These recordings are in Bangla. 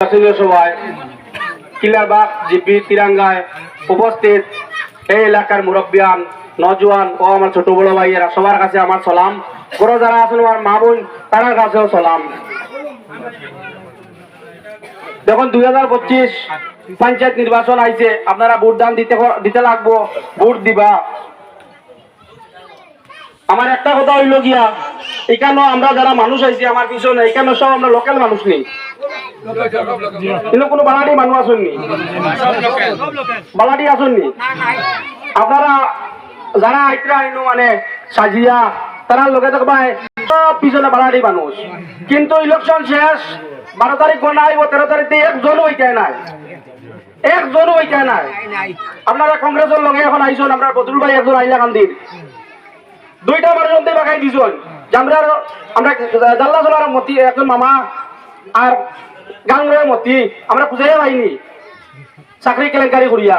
সভায় কিলারবাগ জিপি তিরাঙ্গায় উপস্থিত এই এলাকার মুরব্বিয়ান নজওয়ান ও আমার ছোট বড় ভাইয়েরা সবার কাছে আমার সালাম। বড় যারা আছেন আমার মা বোন তার কাছেও সালাম। দেখুন 2025 পঞ্চায়েত নির্বাচন আইছে, আপনারা ভোট দান দিতে লাগবো, ভোট দিবা। আমার একটা কথা হইল গিয়া, এখানে আমরা যারা মানুষ আইছি আমার পিছনে, এখানে সব আমরা লোকাল মানুষ নেই, কিন্তু কোনো বালাটি মানুষ আসেননি, বালাটি আসেননি। আপনারা যারা আইতরা আইনো মানে সাজিয়া তারা লোকে দেখবাই সব পিছনে বালাটি মানুষ, কিন্তু ইলেকশন শেষ 12 তারিখ গণা আইব, 13 তারিখে একজনও হইতে নাই, একজনও হইতে নাই। আপনারা কংগ্রেসের লগে এখন আইসন, আমরা বদরুল ভাই একজন আইলা কান্দির দুইটা মানুষ বাগাই দিছন, আমরা জাল্লা জলার মতি একজন মামা আর গাঙ্গের মতি আমরা খুঁজে পাইনি চাকরি কেলেঙ্কারি করিয়া,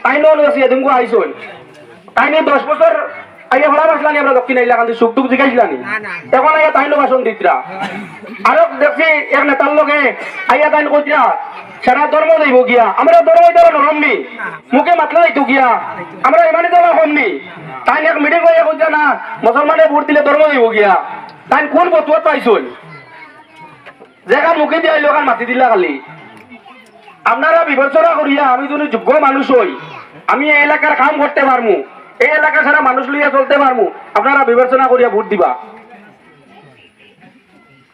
তাইনো এদিনকে আইসন, তাইনি 10 বছর আইয়া ভাড়া বাসলানি, আমরা দক্ষিণ আইলা কান্দি সুখ টুক জিগাইছিলানি, এখন আইয়া তাইনো বাসন দিতরা। আরো দেখছি এক নেতার লগে আইয়া তাইন কইতরা সারা ধর্ম যাইব গিয়া, আমরা ধর্ম দেওয়া নরমনি মুখে মাতলা যাইতো গিয়া, আমরা ইমানি দেওয়া কমনি। তাই এক মিটিং হয়ে কইতা না মুসলমানে ভোট দিলে ধর্ম যাইব গিয়া, তাই কোন বতুয়াত পাইছুন যেগা মুখে দিয়ে আইলো কান মাতি দিলা খালি। আপনারা বিবেচনা করিয়া, আমি যদি যোগ্য মানুষ হই, আমি এই এলাকার কাম করতে পারমু, এই এলাকা সারা মানুষ লইয়া চলতে পারমু, আপনারা বিবেচনা করিয়া ভোট দিবা।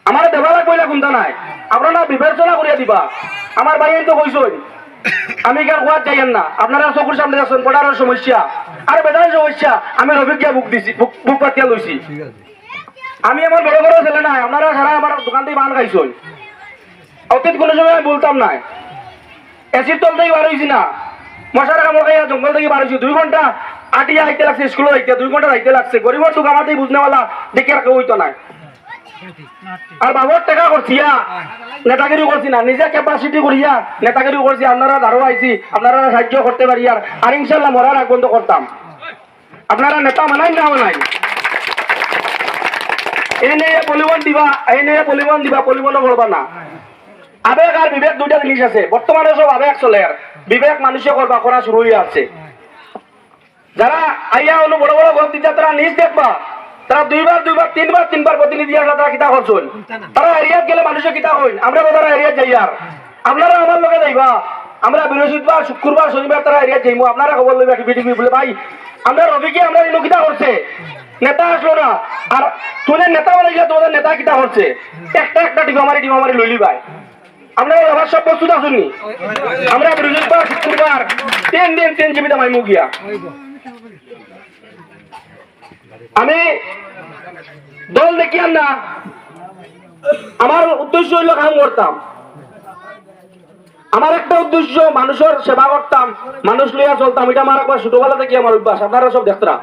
আমার দেওয়া লাগবে কোনটা নাই, আপনারা বিবেচনা করিয়া দিবা। আমার ভাই তো কইসই আমি কেন কোয়ার যাইয়েন না, আপনারা চকুর সামনে যাচ্ছেন পড়ার সমস্যা আর বেদার সমস্যা, আমি রবিকিয়া বুক দিছি, বুক পাতিয়া লইছি। আমি আমার বড় বড় ছেলে নাই, আপনারা সারা আমার দোকান থেকে মান খাইছেন, অতীত কোনো সময় আমি বলতাম না, এসির তল থেকে বার হয়েছি না, মশার কামড় খাইয়া জঙ্গল থেকে বার হয়েছি, 2 ঘন্টা আটিয়া আইতে লাগছে, স্কুলে আইতে 2 ঘন্টা আইতে লাগছে, গরিবের দুঃখ আমাদের বুঝনেওয়ালা দেখে আর কেউ হইতো না। আর বাবর টাকা করছি নেতাগিরি করছি না, নিজে ক্যাপাসিটি করিয়া নেতাগিরি করছি। আপনারা ধারো আইছি, আপনারা সাহায্য করতে পারি আর ইনশাল্লাহ মরার আগ বন্ধ করতাম। আপনারা নেতা মানাই না মানাই, এই নিয়ে পলিবন দিবা, এই নিয়ে পলিবন দিবা, পলিবনও করবা না। আবেগ আর বিবেক দুইটা জিনিস আছে, বর্তমানে সব আবেগ চলে, আর বিবেক মানুষে করবা করা শুরু হয়ে আছে। যারা আইয়া হলো বড় বড় ভোট দিতে তারা নিজ দেখবা, তারা 2 বার 3 বার প্রতিনিধি আসলে তারা কিতা করছেন, তারা এরিয়াত গেলে মানুষের কিতা হইন, আমরা তারা এরিয়াত যাই। আর আপনারা আমার লগে যাইবা, আমরা বৃহস্পতিবার শুক্রবার শনিবার তারা এরিয়াত যাইমু, আপনারা খবর লইবা টিভি বলে ভাই আমরা রবিকে আমরা এই কিতা করছে, নেতা আসলো না, আর তোদের নেতা বলে গেলে তোমাদের নেতা কিতা করছে, একটা টিভি আমারি লইলি ভাই। আপনারা আবার সব প্রস্তুত আসুননি, আমরা বৃহস্পতিবার শুক্রবার 3 দিন 3 জীবিত মাইমু গিয়া। আমি দল দেখি না, আমার উদ্দেশ্য হইল কাম করতাম, আমার একটা উদ্দেশ্য মানুষের সেবা করতাম, মানুষ লইয়া চলতাম, এটা আমার একবার ছোটবেলা থেকে আমার অভ্যাস, আপনারা সব দেখতরা।